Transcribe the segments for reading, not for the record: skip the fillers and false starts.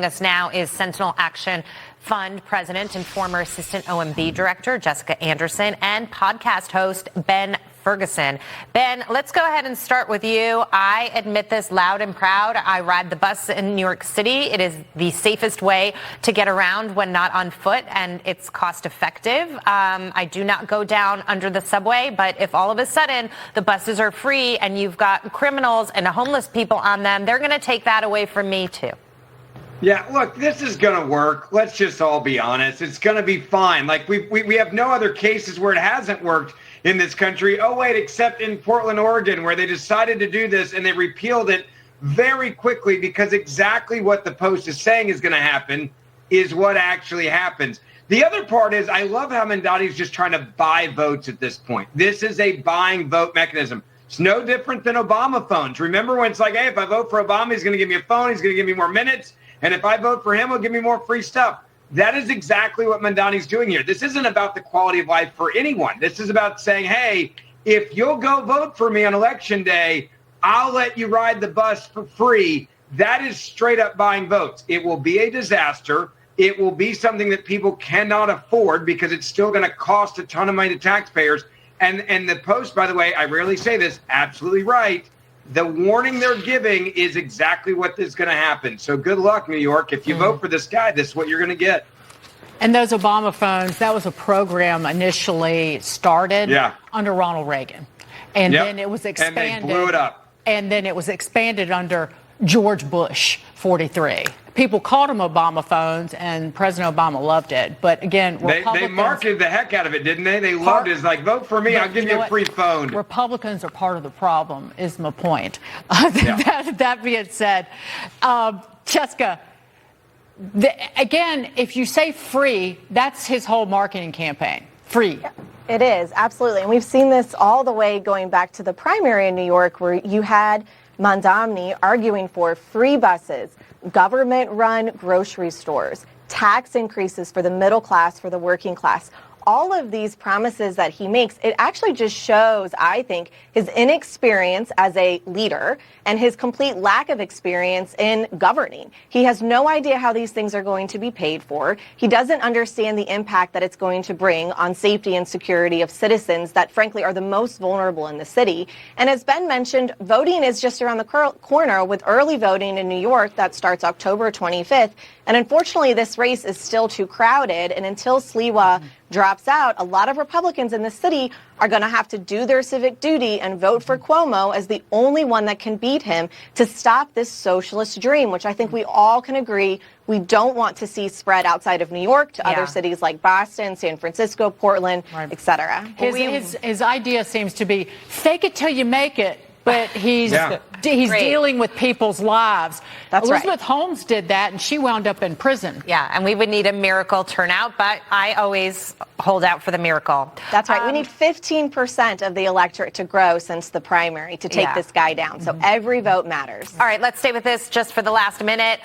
Us now is Sentinel Action Fund President and former Assistant OMB Director Jessica Anderson and podcast host Ben Ferguson. Ben, let's go ahead and start with you. I admit this loud and proud. I ride the bus in New York City. It is the safest way to get around when not on foot, and it's cost effective. I do not go down under the subway, but if all of a sudden the buses are free and you've got criminals and homeless people on them, they're going to take that away from me too. Yeah, look, this is going to work. Let's just all be honest. It's going to be fine. Like, we have no other cases where it hasn't worked in this country. Oh, wait, except in Portland, Oregon, where they decided to do this and they repealed it very quickly because exactly what the Post is saying is going to happen is what actually happens. The other part is I love how Mamdani's just trying to buy votes at this point. This is a buying vote mechanism. It's no different than Obama phones. Remember when it's like, hey, if I vote for Obama, he's going to give me a phone, he's going to give me more minutes. And if I vote for him, he'll give me more free stuff. That is exactly what Mamdani's doing here. This isn't about the quality of life for anyone. This is about saying, hey, if you'll go vote for me on election day, I'll let you ride the bus for free. That is straight up buying votes. It will be a disaster. It will be something that people cannot afford because it's still going to cost a ton of money to taxpayers. And the Post, by the way, I rarely say this, absolutely right. The warning they're giving is exactly what is going to happen. So good luck, New York. If you vote for this guy, this is what you're going to get. And those Obama phones, that was a program initially started under Ronald Reagan. And then it was expanded. And they blew it up. And then it was expanded under George Bush, 43. People called them Obama phones, and President Obama loved it. But again, they marketed the heck out of it, didn't they? They loved it. It's like, vote for me, I'll give you a free phone. Republicans are part of the problem, is my point. That being said, Jessica, again, if you say free, that's his whole marketing campaign. Free. It is, absolutely. And we've seen this all the way going back to the primary in New York, where you had Mamdani arguing for free buses, government-run grocery stores, tax increases for the middle class, for the working class. All of these promises that he makes, it actually just shows, I think, his inexperience as a leader and his complete lack of experience in governing. He has no idea how these things are going to be paid for. He doesn't understand the impact that it's going to bring on safety and security of citizens that, frankly, are the most vulnerable in the city. And as Ben mentioned, voting is just around the corner with early voting in New York that starts October 25th. And unfortunately, this race is still too crowded. And until Sliwa drops out, a lot of Republicans in the city are going to have to do their civic duty and vote for Cuomo as the only one that can beat him to stop this socialist dream, which I think we all can agree we don't want to see spread outside of New York to other cities like Boston, San Francisco, Portland, et cetera. His idea seems to be fake it till you make it. But he's dealing with people's lives. Elizabeth Holmes did that, and she wound up in prison. Yeah, and we would need a miracle turnout, but I always hold out for the miracle. That's right. We need 15% of the electorate to grow since the primary to take this guy down. So every vote matters. All right, let's stay with this just for the last minute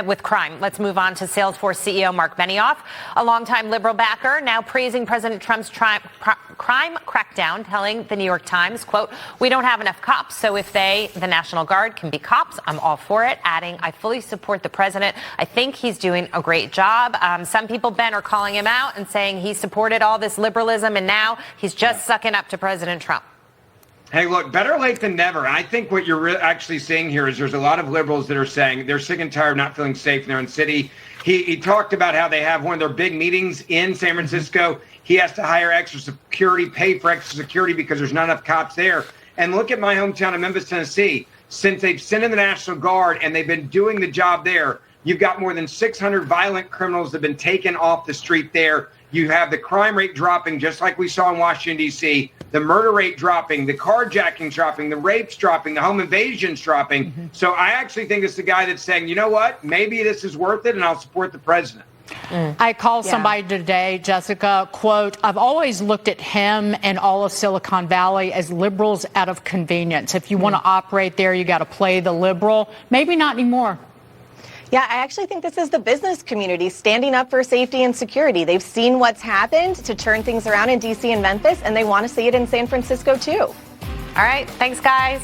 with crime. Let's move on to Salesforce CEO Mark Benioff, a longtime liberal backer, now praising President Trump's crime crackdown, telling the New York Times, quote, "We don't have enough cops, so if the National Guard, can be cops, I'm all for it," adding, "I fully support the president. I think he's doing a great job." Some people, Ben, are calling him out and saying he supported all this liberalism, and now he's just sucking up to President Trump. Hey, look, better late than never. I think what you're actually seeing here is there's a lot of liberals that are saying they're sick and tired of not feeling safe in their own city. He talked about how they have one of their big meetings in San Francisco. He has to hire extra security, pay for extra security because there's not enough cops there. And look at my hometown of Memphis, Tennessee. Since they've sent in the National Guard and they've been doing the job there, you've got more than 600 violent criminals that have been taken off the street there. You have the crime rate dropping, just like we saw in Washington, D.C., the murder rate dropping, the carjacking dropping, the rapes dropping, the home invasions dropping. So I actually think it's the guy that's saying, you know what, maybe this is worth it, and I'll support the president. I called somebody today, Jessica, quote, "I've always looked at him and all of Silicon Valley as liberals out of convenience. If you want to operate there, you got to play the liberal. Maybe not anymore." Yeah, I actually think this is the business community standing up for safety and security. They've seen what's happened to turn things around in D.C. and Memphis, and they want to see it in San Francisco, too. All right. Thanks, guys.